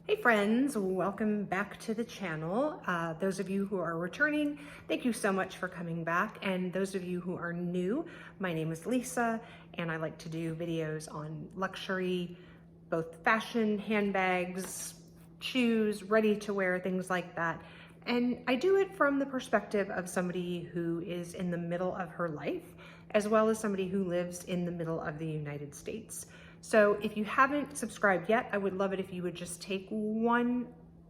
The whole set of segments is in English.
Hey friends, welcome back to the channel. Those of you who are returning, thank you so much for coming back. And those of you who are new, my name is Lisa, and I like to do videos on luxury, both fashion, handbags, shoes, ready to wear, things like that. And I do it from the perspective of somebody who is in the middle of her life, as well as somebody who lives in the middle of the United States. So if you haven't subscribed yet, I would love it if you would just take one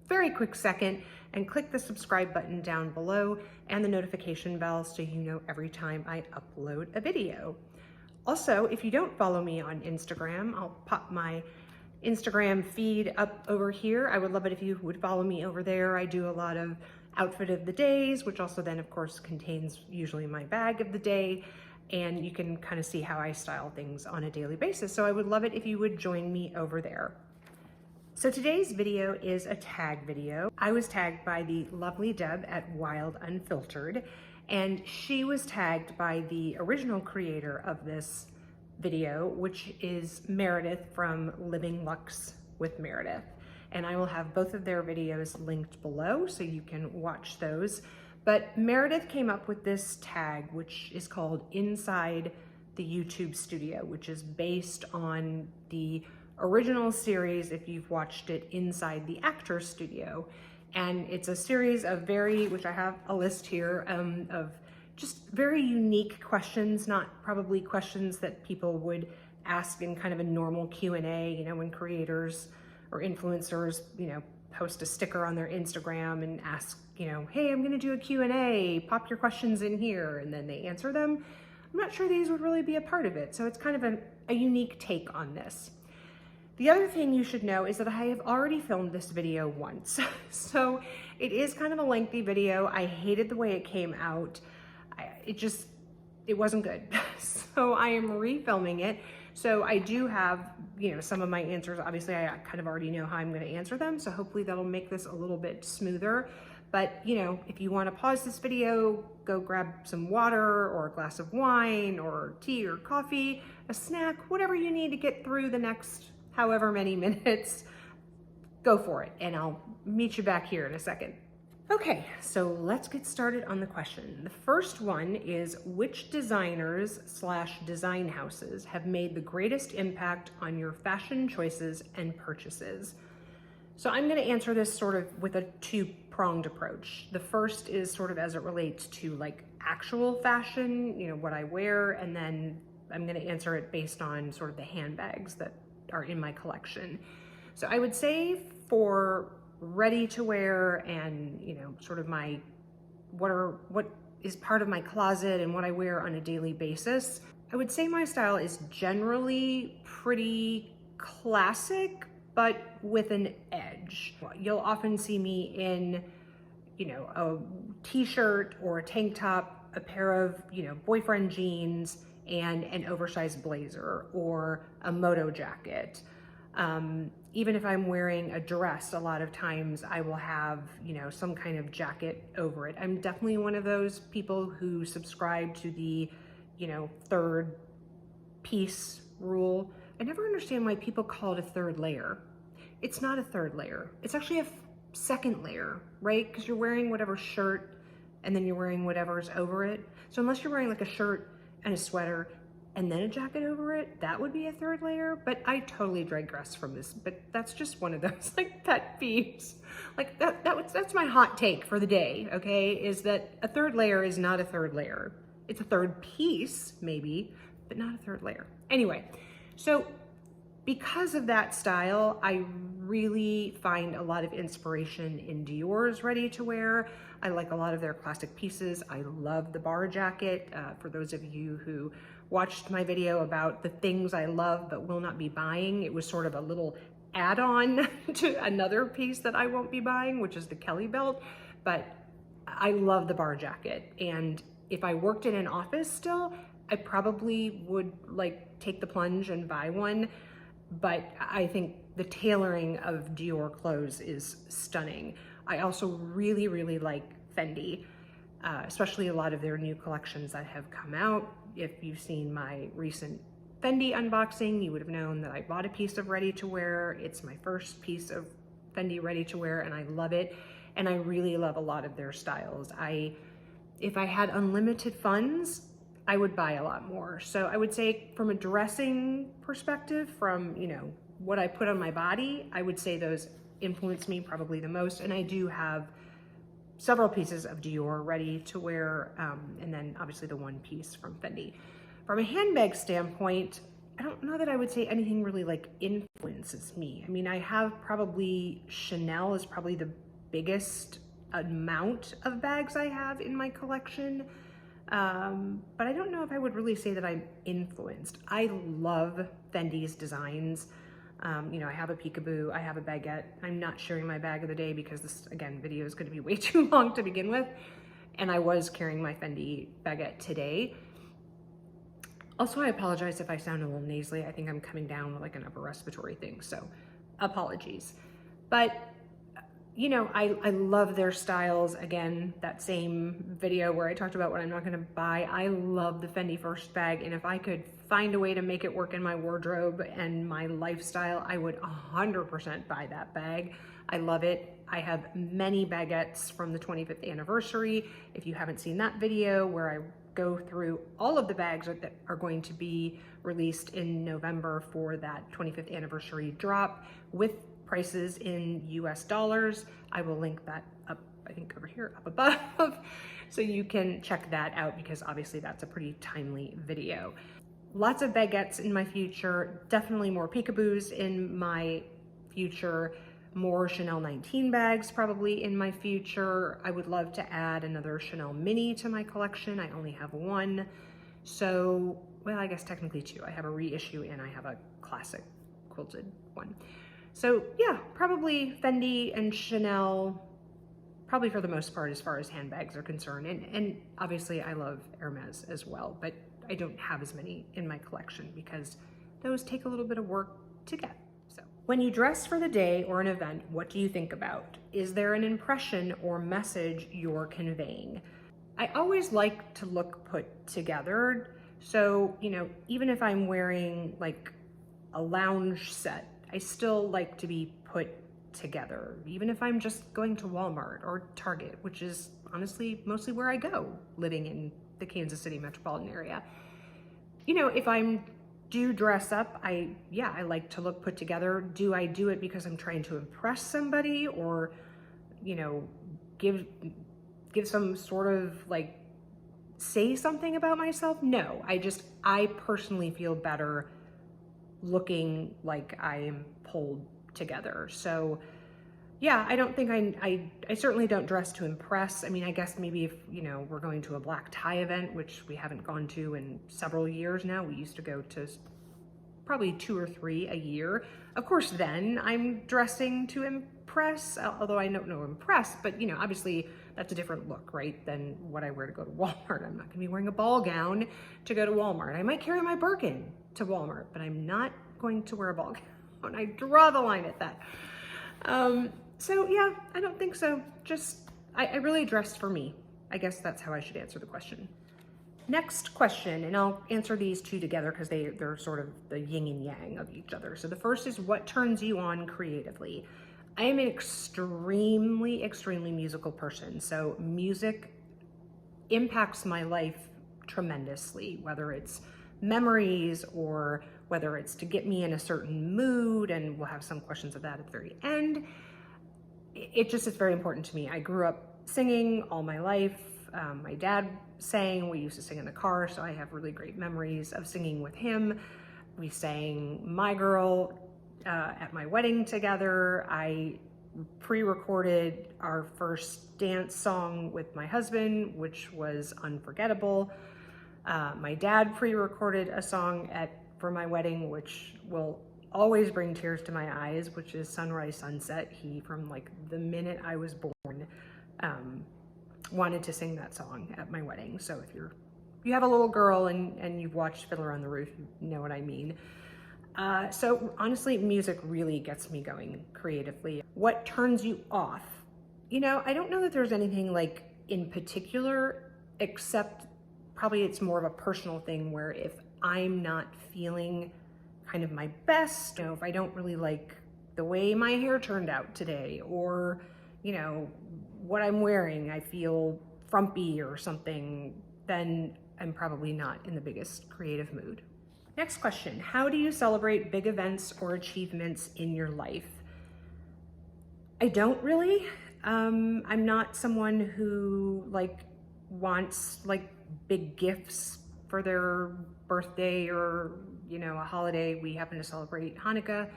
very quick second and click the subscribe button down below and the notification bell so you know every time I upload a video. Also, if you don't follow me on Instagram, I'll pop my Instagram feed up over here. I would love it if you would follow me over there. I do a lot of outfit of the days, which also then of course contains usually my bag of the day. And you can kind of see how I style things on a daily basis. So I would love it if you would join me over there. So today's video is a tag video. I was tagged by the lovely Deb at Wild Unfiltered, and she was tagged by the original creator of this video, which is Meredith from Living Luxe with Meredith. And I will have both of their videos linked below so you can watch those. But Meredith came up with this tag, which is called Inside the YouTube Studio, which is based on the original series, if you've watched it, Inside the Actor Studio. And it's a series of which I have a list here, of just very unique questions, not probably questions that people would ask in kind of a normal Q&A, you know, when creators or influencers, you know, post a sticker on their Instagram and ask, you know, hey, I'm gonna do a Q&A, pop your questions in here, and then they answer them. I'm not sure these would really be a part of it. So it's kind of a unique take on this. The other thing you should know is that I have already filmed this video once. So it is kind of a lengthy video. I hated the way it came out. It wasn't good. So I am refilming it. So I do have, you know, some of my answers. Obviously, I kind of already know how I'm going to answer them. So hopefully that'll make this a little bit smoother. But, you know, if you want to pause this video, go grab some water or a glass of wine or tea or coffee, a snack, whatever you need to get through the next however many minutes, go for it. And I'll meet you back here in a second. Okay, so let's get started on the question. The first one is, which designers/design houses have made the greatest impact on your fashion choices and purchases? So I'm going to answer this sort of with a two-pronged approach. The first is sort of as it relates to like actual fashion, you know, what I wear, and then I'm going to answer it based on sort of the handbags that are in my collection. So I would say for ready to wear and, you know, sort of my, what is part of my closet and what I wear on a daily basis, I would say my style is generally pretty classic, but with an edge. You'll often see me in, you know, a t-shirt or a tank top, a pair of, you know, boyfriend jeans and an oversized blazer or a moto jacket. Even if I'm wearing a dress, a lot of times I will have, you know, some kind of jacket over it. I'm definitely one of those people who subscribe to the, you know, third piece rule. I never understand why people call it a third layer. It's not a third layer. It's actually a second layer, right? Because you're wearing whatever shirt and then you're wearing whatever's over it. So unless you're wearing like a shirt and a sweater and then a jacket over it, that would be a third layer. But I totally digress from this, but that's just one of those like pet peeves. Like that's my hot take for the day, okay? Is that a third layer is not a third layer. It's a third piece maybe, but not a third layer. Anyway, so because of that style, I really find a lot of inspiration in Dior's ready to wear. I like a lot of their classic pieces. I love the bar jacket. For those of you who watched my video about the things I love but will not be buying, it was sort of a little add-on to another piece that I won't be buying, which is the Kelly belt. But I love the bar jacket. And if I worked in an office still, I probably would like take the plunge and buy one. But I think the tailoring of Dior clothes is stunning. I also really, really like Fendi, especially a lot of their new collections that have come out. If you've seen my recent Fendi unboxing, you would have known that I bought a piece of ready to wear. It's my first piece of Fendi ready to wear, and I love it. And I really love a lot of their styles. If I had unlimited funds, I would buy a lot more. So I would say from a dressing perspective, from, you know, what I put on my body, I would say those influence me probably the most. And I do have several pieces of Dior ready to wear, and then obviously the one piece from Fendi. From a handbag standpoint, I don't know that I would say anything really like influences me. I mean, I have probably, Chanel is probably the biggest amount of bags I have in my collection. But I don't know if I would really say that I'm influenced. I love Fendi's designs. You know, I have a peekaboo, I have a baguette. I'm not sharing my bag of the day because this, again, video is gonna be way too long to begin with. And I was carrying my Fendi baguette today. Also, I apologize if I sound a little nasally. I think I'm coming down with like an upper respiratory thing, so apologies. But, you know, I love their styles. Again, that same video where I talked about what I'm not gonna buy, I love the Fendi First bag, and if I could find a way to make it work in my wardrobe and my lifestyle, I would 100% buy that bag. I love it. I have many baguettes from the 25th anniversary. If you haven't seen that video where I go through all of the bags that are going to be released in November for that 25th anniversary drop with prices in US dollars, I will link that up, I think over here, up above, so you can check that out because obviously that's a pretty timely video. Lots of baguettes in my future, definitely more peekaboos in my future, more Chanel 19 bags probably in my future. I would love to add another Chanel mini to my collection. I only have one. So, well, I guess technically two. I have a reissue and I have a classic quilted one. So yeah, probably Fendi and Chanel, probably for the most part as far as handbags are concerned. And obviously I love Hermes as well, but I don't have as many in my collection because those take a little bit of work to get. So when you dress for the day or an event, what do you think about? Is there an impression or message you're conveying? I always like to look put together. So, you know, even if I'm wearing like a lounge set, I still like to be put together, even if I'm just going to Walmart or Target, which is honestly mostly where I go living in the Kansas City metropolitan area. You know, if I do dress up, I like to look put together. Do I do it because I'm trying to impress somebody or, you know, give some sort of like, say something about myself? No, I personally feel better looking like I am pulled together. So yeah, I don't think I certainly don't dress to impress. I mean, I guess maybe if, you know, we're going to a black tie event, which we haven't gone to in several years now. We used to go to probably 2 or 3 a year. Of course, then I'm dressing to impress, although I don't know impress, but you know, obviously that's a different look, right, than what I wear to go to Walmart. I'm not gonna be wearing a ball gown to go to Walmart. I might carry my Birkin to Walmart, but I'm not going to wear a ball gown. I draw the line at that. So yeah, I don't think so. Just, I really dressed for me. I guess that's how I should answer the question. Next question, and I'll answer these two together because they're sort of the yin and yang of each other. So the first is, what turns you on creatively? I am an extremely, extremely musical person. So music impacts my life tremendously, whether it's memories or whether it's to get me in a certain mood, and we'll have some questions of that at the very end. It just is very important to me. I grew up singing all my life. My dad sang, we used to sing in the car, so I have really great memories of singing with him. We sang My Girl at my wedding together. I pre-recorded our first dance song with my husband, which was unforgettable. My dad pre-recorded a song for my wedding, which will always bring tears to my eyes, which is Sunrise Sunset. He, from like the minute I was born, wanted to sing that song at my wedding. So if you have a little girl and you've watched Fiddler on the Roof, you know what I mean. So honestly, music really gets me going creatively. What turns you off? You know, I don't know that there's anything like in particular, except probably it's more of a personal thing where if I'm not feeling kind of my best, you know, if I don't really like the way my hair turned out today, or, you know, what I'm wearing, I feel frumpy or something, then I'm probably not in the biggest creative mood. Next question, how do you celebrate big events or achievements in your life? I don't really. I'm not someone who like wants like big gifts for their birthday or, you know, a holiday. We happen to celebrate Hanukkah,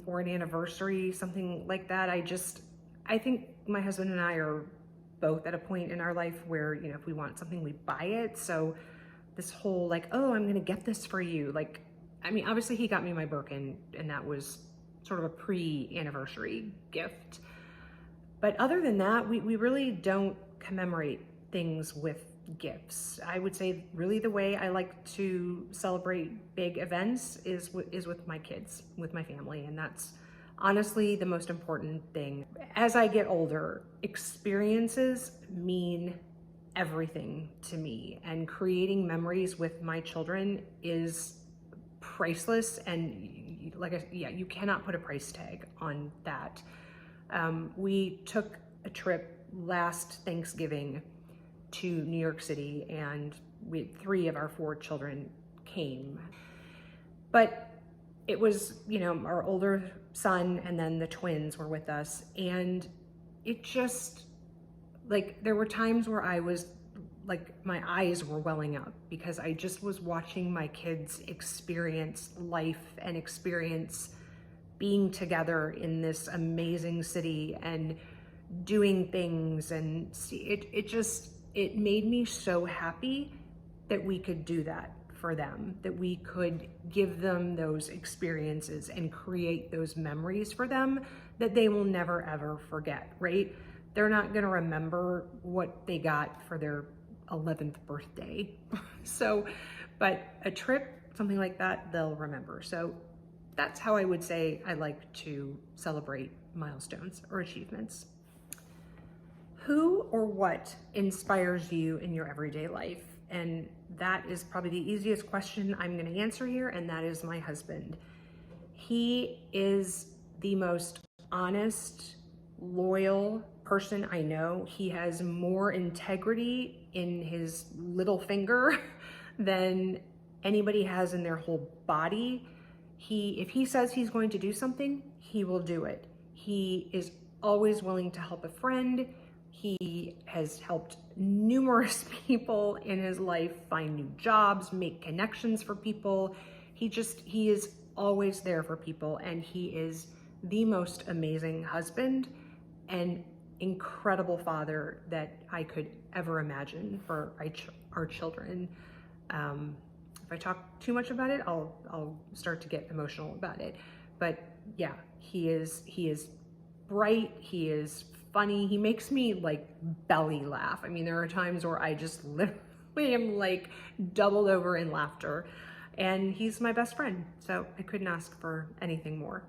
or an anniversary, something like that. I think my husband and I are both at a point in our life where, you know, if we want something, we buy it. So this whole like, oh, I'm gonna get this for you. Like, I mean, obviously he got me my Birkin, and that was sort of a pre-anniversary gift. But other than that, we really don't commemorate things with gifts. I would say really the way I like to celebrate big events is with my kids, with my family, and that's honestly the most important thing. As I get older, experiences mean everything to me, and creating memories with my children is priceless, and you cannot put a price tag on that. We took a trip last Thanksgiving to New York City, and 3 of our 4 children came. But it was, you know, our older son and then the twins were with us, and it just, like, there were times where I was like, my eyes were welling up because I just was watching my kids experience life and experience being together in this amazing city and doing things, and it made me so happy that we could do that for them, that we could give them those experiences and create those memories for them that they will never ever forget, right? They're not gonna remember what they got for their 11th birthday. So, but a trip, something like that, they'll remember. So that's how I would say I like to celebrate milestones or achievements. Who or what inspires you in your everyday life? And that is probably the easiest question I'm going to answer here, and that is my husband. He is the most honest, loyal person I know. He has more integrity in his little finger than anybody has in their whole body. If he says he's going to do something, he will do it. He is always willing to help a friend. He has helped numerous people in his life find new jobs, make connections for people. He is always there for people, and he is the most amazing husband and incredible father that I could ever imagine for our children. If I talk too much about it, I'll start to get emotional about it. But yeah, he is bright, he is funny, he makes me like belly laugh. I mean, there are times where I just literally am like doubled over in laughter, and he's my best friend, so I couldn't ask for anything more.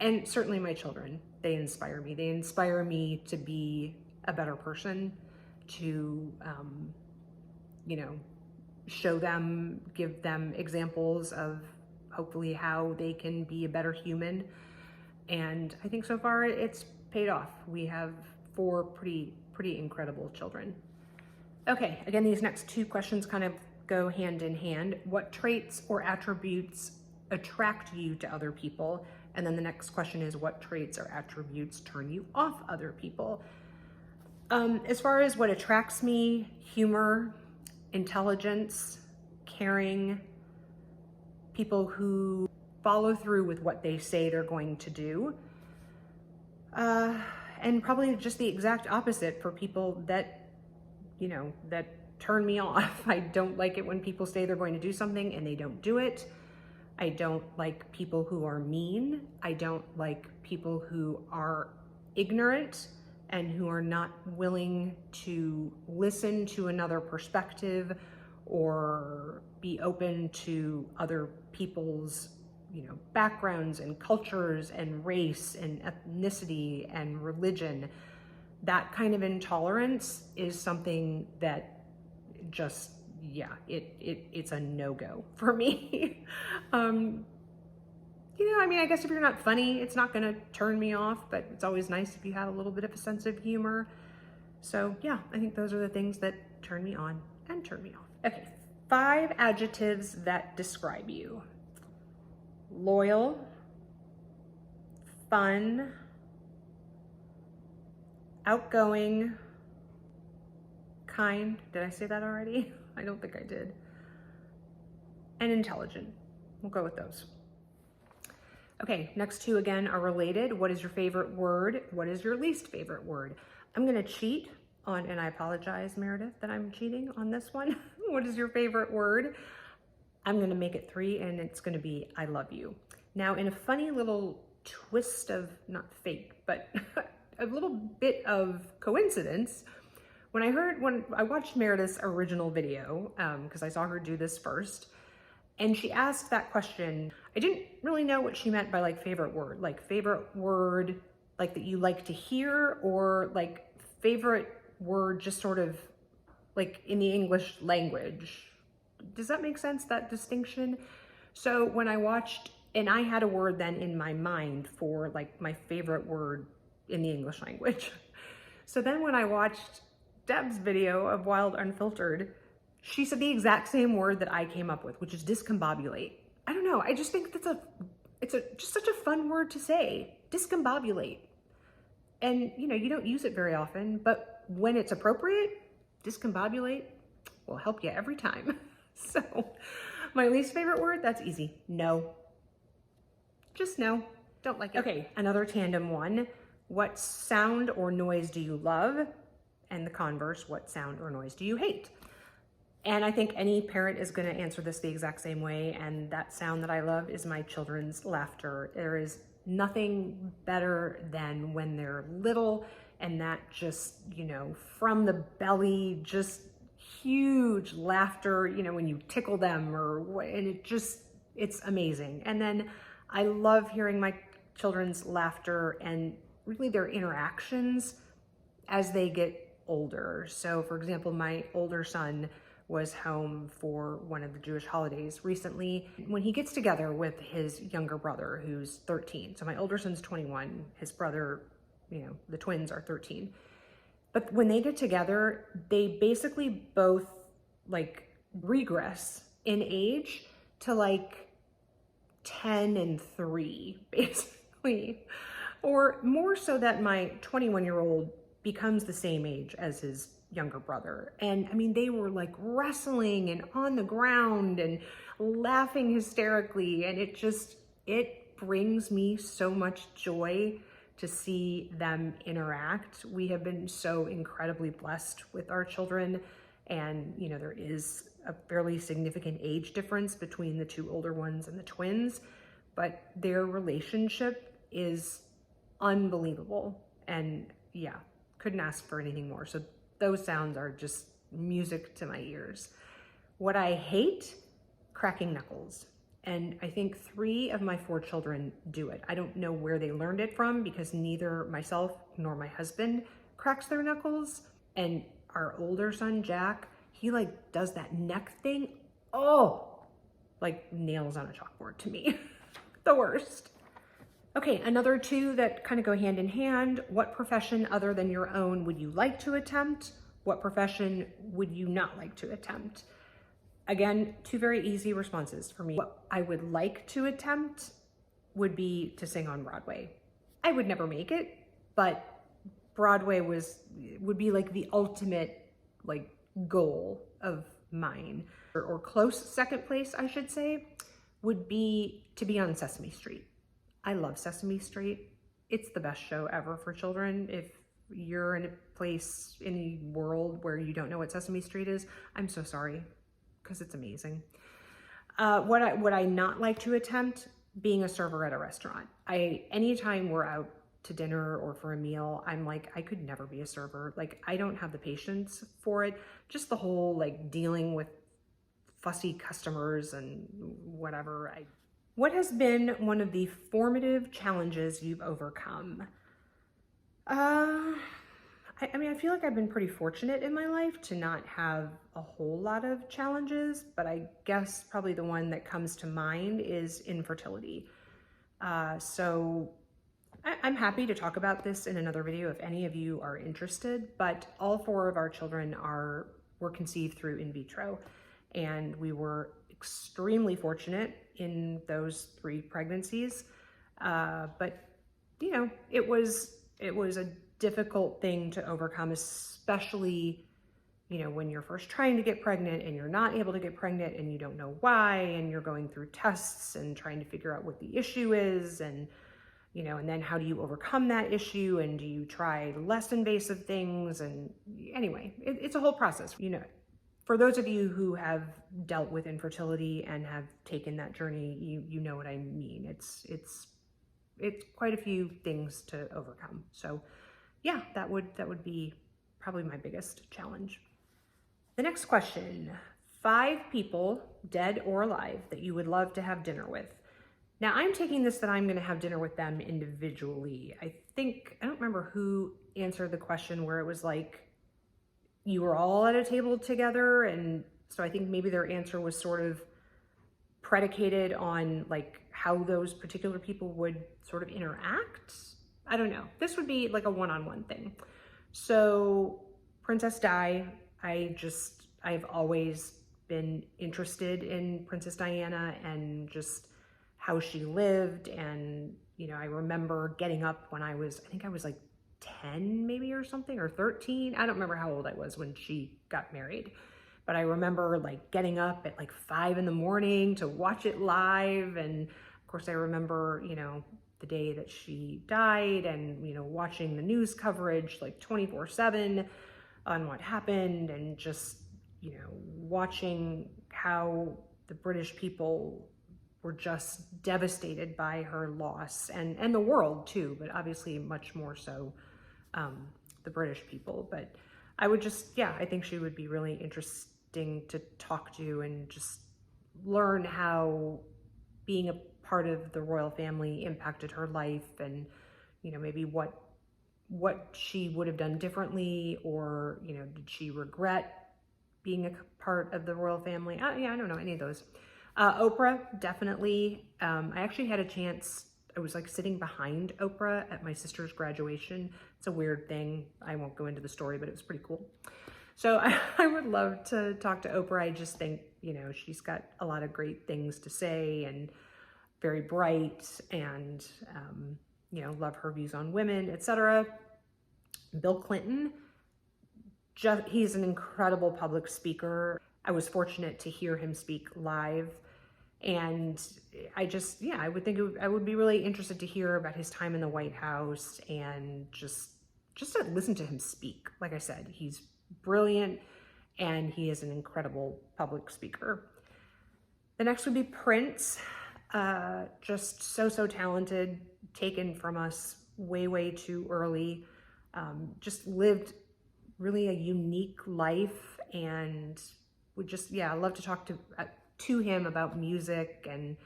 And certainly my children, they inspire me. They inspire me to be a better person, to, you know, show them, give them examples of hopefully how they can be a better human. And I think so far it's paid off. We have 4 pretty incredible children. Okay, again, these next 2 questions kind of go hand in hand. What traits or attributes attract you to other people? And then the next question is, what traits or attributes turn you off other people? As far as what attracts me, humor, intelligence, caring, people who follow through with what they say they're going to do. And probably just the exact opposite for people that, you know, that turn me off. I don't like it when people say they're going to do something and they don't do it. I don't like people who are mean. I don't like people who are ignorant and who are not willing to listen to another perspective or be open to other people's, you know, backgrounds and cultures and race and ethnicity and religion. That kind of intolerance is something that just, yeah, it's a no-go for me. you know, I mean, I guess if you're not funny, it's not gonna turn me off, but it's always nice if you have a little bit of a sense of humor. So yeah, I think those are the things that turn me on and turn me off. Okay, 5 adjectives that describe you. Loyal, fun, outgoing, kind. Did I say that already? I don't think I did. And intelligent. We'll go with those. Okay, next 2 again are related. What is your favorite word? What is your least favorite word? I'm gonna cheat on, and I apologize, Meredith, that I'm cheating on this one. What is your favorite word? I'm gonna make it 3, and it's gonna be I love you. Now, in a funny little twist of, not fate, but a little bit of coincidence, when I watched Meredith's original video, because I saw her do this first, and she asked that question, I didn't really know what she meant by like favorite word like that you like to hear, or like favorite word just sort of like in the English language. Does that make sense, that distinction? So when I watched, and I had a word then in my mind for like my favorite word in the English language. So then when I watched Deb's video of Wild Unfiltered, she said the exact same word that I came up with, which is discombobulate. I don't know, I just think it's just such a fun word to say, discombobulate. And you know, you don't use it very often, but when it's appropriate, discombobulate will help you every time. So my least favorite word, that's easy, no. Just no, don't like it. Okay, another tandem one. What sound or noise do you love? And the converse, what sound or noise do you hate? And I think any parent is gonna answer this the exact same way, and that sound that I love is my children's laughter. There is nothing better than when they're little, and that just, you know, from the belly, just huge laughter, you know, when you tickle them, and it's amazing. And then I love hearing my children's laughter and really their interactions as they get older. So for example, my older son was home for one of the Jewish holidays recently. When he gets together with his younger brother, who's 13. So my older son's 21, his brother, you know, the twins are 13. But when they get together, they basically both like regress in age to like 10 and 3, basically. Or more so that my 21-year-old becomes the same age as his younger brother. And I mean, they were like wrestling and on the ground and laughing hysterically. And it brings me so much joy to see them interact. We have been so incredibly blessed with our children. And, you know, there is a fairly significant age difference between the 2 older ones and the twins, but their relationship is unbelievable. And yeah, couldn't ask for anything more. So those sounds are just music to my ears. What I hate, cracking knuckles. And I think 3 of my 4 children do it. I don't know where they learned it from, because neither myself nor my husband cracks their knuckles. And our older son, Jack, he like does that neck thing. Oh, like nails on a chalkboard to me. The worst. Okay, another 2 that kind of go hand in hand. What profession other than your own would you like to attempt? What profession would you not like to attempt? Again, 2 very easy responses for me. What I would like to attempt would be to sing on Broadway. I would never make it, but Broadway would be like the ultimate like goal of mine. Or close second place, I should say, would be to be on Sesame Street. I love Sesame Street. It's the best show ever for children. If you're in a place in the world where you don't know what Sesame Street is, I'm so sorry, because it's amazing. What I not like to attempt, being a server at a restaurant. Anytime we're out to dinner or for a meal, I'm like, I could never be a server. Like, I don't have the patience for it. Just the whole like dealing with fussy customers and whatever. What has been one of the formative challenges you've overcome? I mean, I feel like I've been pretty fortunate in my life to not have a whole lot of challenges, but I guess probably the one that comes to mind is infertility. So I'm happy to talk about this in another video if any of you are interested, but all 4 of our children were conceived through in vitro, and we were extremely fortunate in those 3 pregnancies. But you know, it was a difficult thing to overcome, especially, you know, when you're first trying to get pregnant and you're not able to get pregnant and you don't know why, and you're going through tests and trying to figure out what the issue is, and you know, and then how do you overcome that issue, and do you try less invasive things? And anyway, it's a whole process, you know. For those of you who have dealt with infertility and have taken that journey, you know what I mean. It's quite a few things to overcome. So yeah, that would be probably my biggest challenge. The next question: 5 people, dead or alive, that you would love to have dinner with. Now, I'm taking this that I'm going to have dinner with them individually. I don't remember who answered the question where it was like, you were all at a table together. And so I think maybe their answer was sort of predicated on like how those particular people would sort of interact. I don't know. This would be like a one-on-one thing. So Princess Di, I've always been interested in Princess Diana and just how she lived. And, you know, I remember getting up when I think I was like 10 maybe or something, or 13. I don't remember how old I was when she got married, but I remember like getting up at like 5 in the morning to watch it live. And of course I remember, you know, the day that she died and, you know, watching the news coverage like 24/7 on what happened, and just, you know, watching how the British people were just devastated by her loss, and the world too, but obviously much more so the British people. But I would just, yeah, I think she would be really interesting to talk to and just learn how being a part of the royal family impacted her life, and, you know, maybe what she would have done differently, or, you know, did she regret being a part of the royal family? Yeah, I don't know any of those. Oprah, definitely. I actually had a chance, I was like sitting behind Oprah at my sister's graduation. It's a weird thing. I won't go into the story, but it was pretty cool. So I would love to talk to Oprah. I just think, you know, she's got a lot of great things to say, and very bright, and, you know, love her views on women, etc. Bill Clinton, he's an incredible public speaker. I was fortunate to hear him speak live, and I would think I would be really interested to hear about his time in the White House, and just to listen to him speak. Like I said, he's brilliant, and he is an incredible public speaker. The next would be Prince. Just so talented, taken from us way too early. Just lived really a unique life, and would just, yeah, I love to talk to him about music, and,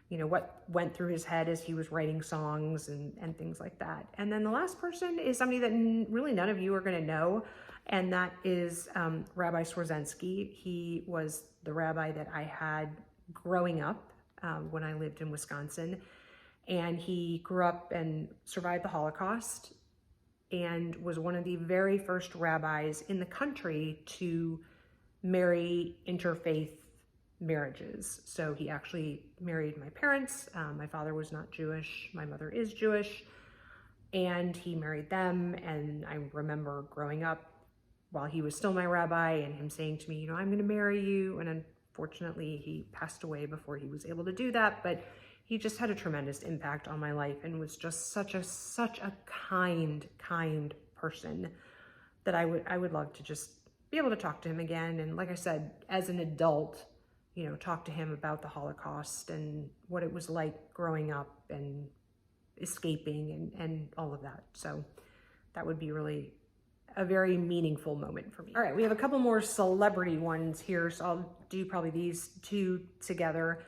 you know, what went through his head as he was writing songs and things like that. And then the last person is somebody that really none of you are going to know, and that is Rabbi Swarzynski. He was the rabbi that I had growing up when I lived in Wisconsin, and he grew up and survived the Holocaust, and was one of the very first rabbis in the country to marry interfaith marriages. So he actually married my parents. My father was not Jewish. My mother is Jewish, and he married them. And I remember growing up while he was still my rabbi, and him saying to me, you know, I'm going to marry you. And unfortunately, he passed away before he was able to do that. But he just had a tremendous impact on my life, and was just such a kind person that I would love to just be able to talk to him again. And like I said, as an adult, you know, talk to him about the Holocaust and what it was like growing up and escaping and all of that. So that would be really a very meaningful moment for me. All right, we have a couple more celebrity ones here, so I'll do probably these 2 together.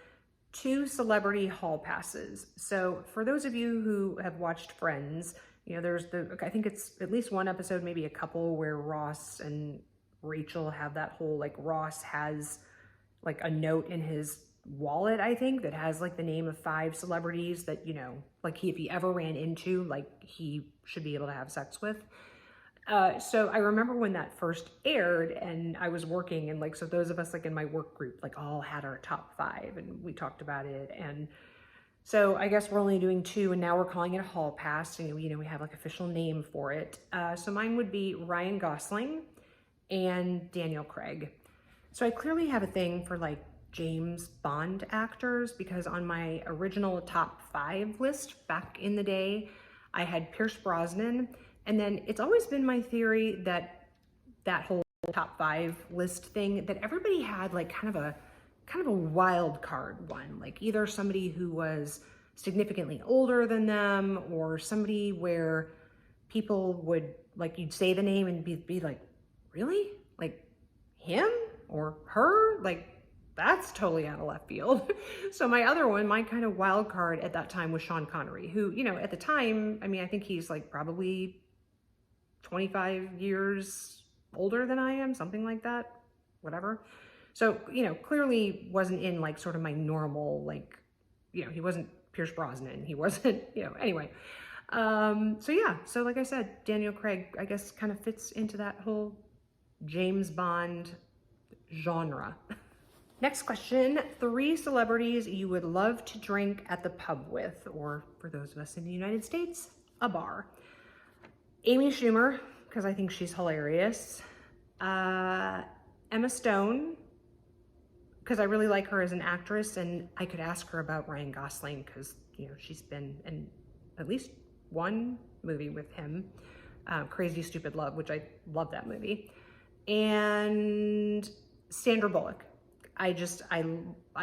2 celebrity hall passes. So for those of you who have watched Friends, you know, there's I think it's at least one episode, maybe a couple, where Ross and Rachel have that whole, like, Ross has like a note in his wallet, I think, that has like the name of 5 celebrities that, you know, like if he ever ran into, like he should be able to have sex with. So I remember when that first aired and I was working, and like, so those of us like in my work group, like all had our top 5 and we talked about it. And so I guess we're only doing 2 and now we're calling it a hall pass. And, you know, we have like official name for it. So mine would be Ryan Gosling and Daniel Craig. So I clearly have a thing for like James Bond actors, because on my original top 5 list back in the day, I had Pierce Brosnan. And then it's always been my theory that that whole top 5 list thing, that everybody had like kind of a wild card one, like either somebody who was significantly older than them, or somebody where people would like, you'd say the name and be like, really? Like him or her? Like that's totally out of left field. So my other one, my kind of wild card at that time was Sean Connery, who, you know, at the time, I mean, I think he's like probably 25 years older than I am, something like that, whatever. So, you know, clearly wasn't in like sort of my normal, like, you know, he wasn't Pierce Brosnan. He wasn't, you know, anyway. So yeah, so like I said, Daniel Craig, I guess kind of fits into that whole James Bond genre. Next question, 3 celebrities you would love to drink at the pub with, or for those of us in the United States, a bar. Amy Schumer, because I think she's hilarious. Emma Stone, because I really like her as an actress, and I could ask her about Ryan Gosling, because, you know, she's been in at least one movie with him, Crazy Stupid Love, which I love that movie. And Sandra Bullock. I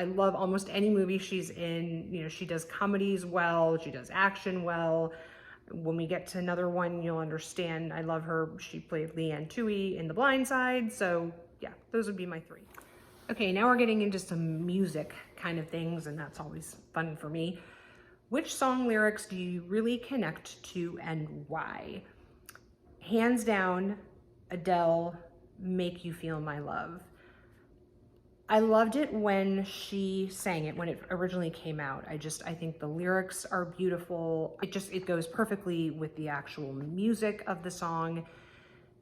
love almost any movie she's in. You know, she does comedies well, she does action well. When we get to another one, you'll understand. I love her. She played Leanne Tui in The Blind Side. So yeah, those would be my 3. Okay, now we're getting into some music kind of things, and that's always fun for me. Which song lyrics do you really connect to and why? Hands down, Adele, Make You Feel My Love. I loved it when she sang it, when it originally came out. I think the lyrics are beautiful. It goes perfectly with the actual music of the song.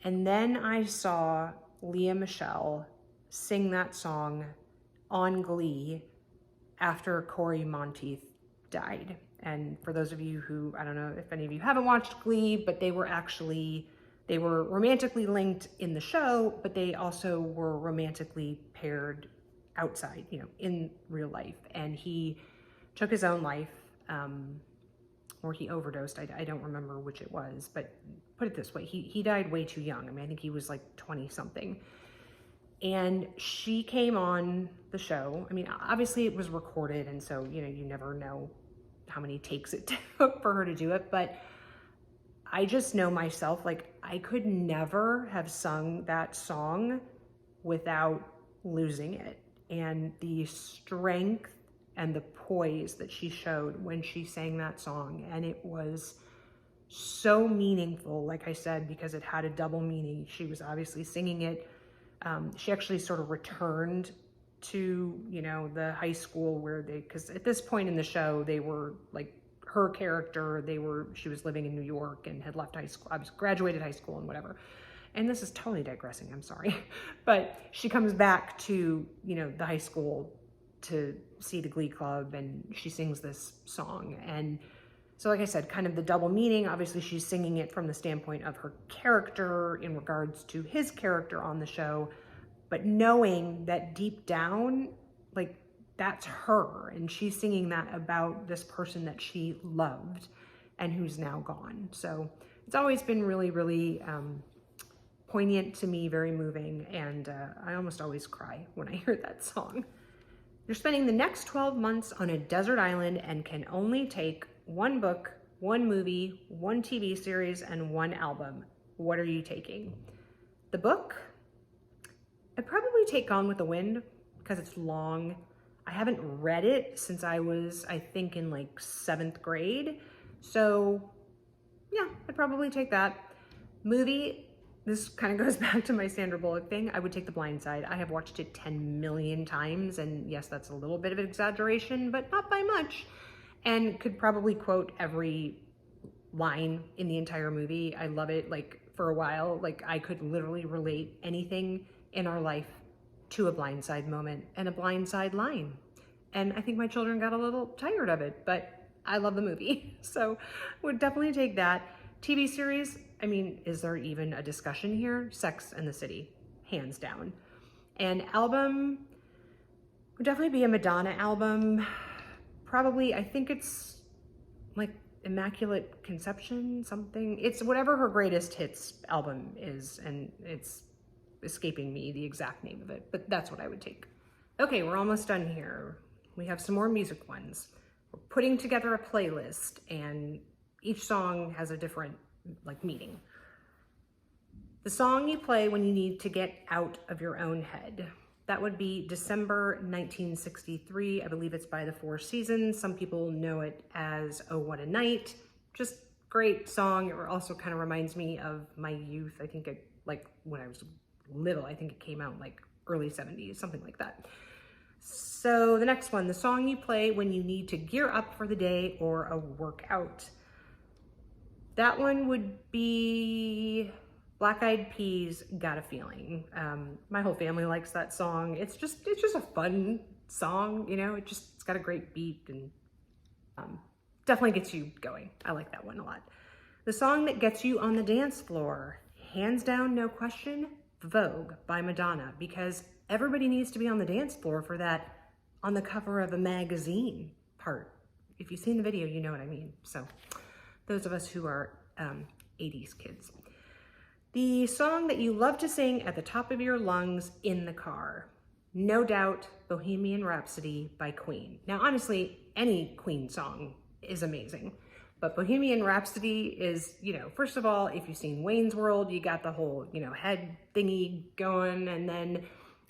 And then I saw Lea Michele sing that song on Glee after Corey Monteith died. And for those of you who, I don't know if any of you haven't watched Glee, but they were romantically linked in the show, but they also were romantically paired outside, you know, in real life. And he took his own life, or he overdosed. I don't remember which it was, but put it this way, he died way too young. I mean, I think he was like 20 something. And she came on the show. I mean, obviously it was recorded, and so, you know, you never know how many takes it took for her to do it, but I just know myself, like I could never have sung that song without losing it. And the strength and the poise that she showed when she sang that song, and it was so meaningful, like I said, because it had a double meaning. She was obviously singing it. She actually sort of returned to, you know, the high school where because at this point in the show, they were like, her character, she was living in New York and had left high school. I was graduated high school and whatever. And this is totally digressing, I'm sorry. But she comes back to, you know, the high school to see the Glee Club, and she sings this song. And so like I said, kind of the double meaning. Obviously she's singing it from the standpoint of her character in regards to his character on the show, but knowing that deep down, like that's her, and she's singing that about this person that she loved and who's now gone. So it's always been really, really poignant to me, very moving, and I almost always cry when I hear that song. You're spending the next 12 months on a desert island and can only take 1 book, 1 movie, 1 TV series, and 1 album. What are you taking? The book? I'd probably take Gone with the Wind because it's long. I haven't read it since I was, I think, in like 7th grade. So yeah, I'd probably take that. Movie, this kind of goes back to my Sandra Bullock thing. I would take The Blind Side. I have watched it 10 million times, and yes, that's a little bit of an exaggeration, but not by much, and could probably quote every line in the entire movie. I love it. Like, for a while, like, I could literally relate anything in our life to a Blind Side moment and a Blind Side line. And I think my children got a little tired of it, but I love the movie. So would definitely take that. TV series, I mean, is there even a discussion here? Sex and the City, hands down. And album would definitely be a Madonna album. Probably, I think it's like Immaculate Conception, something. It's whatever her greatest hits album is, and it's escaping me the exact name of it, but that's what I would take. Okay, we're almost done here. We have some more music ones. We're putting together a playlist, and each song has a different meaning. The song you play when you need to get out of your own head. That would be December 1963. I believe it's by the Four Seasons. Some people know it as Oh What a Night. Just great song. It also kind of reminds me of my youth. I think it, like when I was little, I think it came out like early 70s, something like that. So the next one, the song you play when you need to gear up for the day or a workout. That one would be Black Eyed Peas, Got a Feeling. My whole family likes that song. It's just a fun song, you know. It's got a great beat and definitely gets you going. I like that one a lot. The song that gets you on the dance floor, hands down, no question, Vogue by Madonna, because everybody needs to be on the dance floor for that on the cover of a magazine part. If you've seen the video, you know what I mean. So those of us who are 80s kids. The song that you love to sing at the top of your lungs in the car. No doubt, Bohemian Rhapsody by Queen. Now, honestly, any Queen song is amazing, but Bohemian Rhapsody is, you know, first of all, if you've seen Wayne's World, you got the whole, you know, head thingy going. And then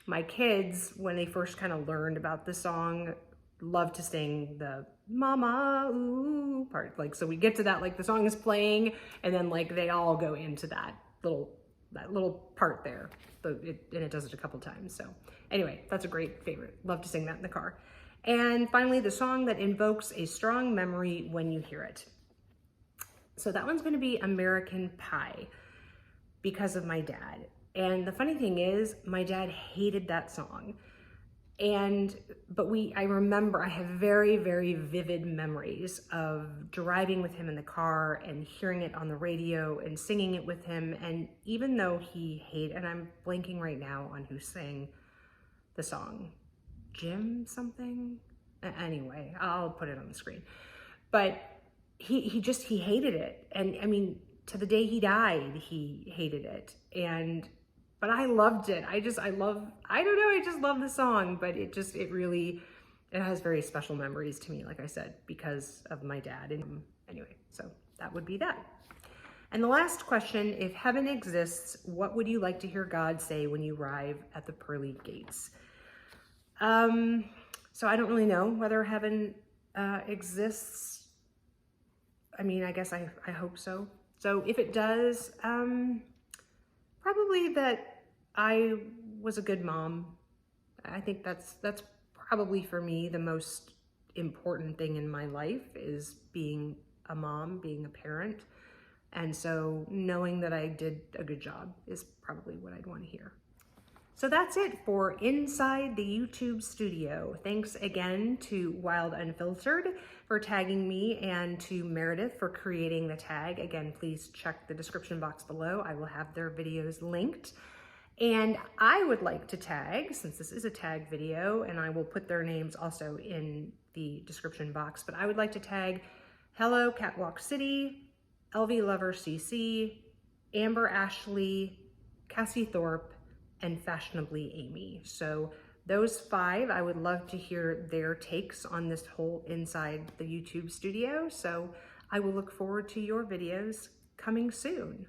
my kids, when they first kind of learned about the song, love to sing the mama ooh part. Like, so we get to that, like the song is playing and then like they all go into that little part there. And it does it a couple times. So anyway, that's a great favorite. Love to sing that in the car. And finally, the song that invokes a strong memory when you hear it. So that one's going to be American Pie because of my dad. And the funny thing is, my dad hated that song. But I remember I have very, very vivid memories of driving with him in the car and hearing it on the radio and singing it with him. And even though he hated, and I'm blanking right now on who sang the song, Jim something? Anyway, I'll put it on the screen. But he hated it. And I mean, to the day he died, he hated it. But I loved it. I just love the song, but it has very special memories to me, like I said, because of my dad. And anyway, so that would be that. And the last question, if heaven exists, what would you like to hear God say when you arrive at the pearly gates? So I don't really know whether heaven exists. I mean, I guess I hope so. So if it does, probably that I was a good mom. I think that's probably for me the most important thing in my life is being a mom, being a parent. And so knowing that I did a good job is probably what I'd want to hear. So that's it for Inside the YouTube Studio. Thanks again to Wild Unfiltered for tagging me and to Meredith for creating the tag. Again, please check the description box below. I will have their videos linked. And I would like to tag, since this is a tag video, and I will put their names also in the description box, but I would like to tag Hello Catwalk City, LV Lover CC, Amber Ashley, Cassie Thorpe, and Fashionably Amy. So those 5, I would love to hear their takes on this whole Inside the YouTube Studio. So I will look forward to your videos coming soon.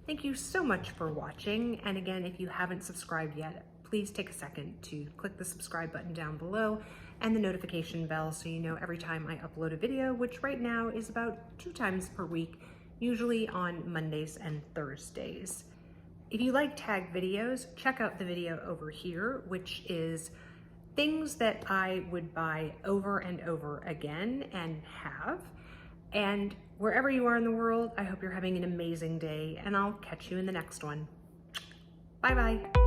Thank you so much for watching. And again, if you haven't subscribed yet, please take a second to click the subscribe button down below and the notification bell so you know every time I upload a video, which right now is about 2 times per week, usually on Mondays and Thursdays. If you like tag videos, check out the video over here, which is things that I would buy over and over again and have. And wherever you are in the world, I hope you're having an amazing day, and I'll catch you in the next one. Bye-bye.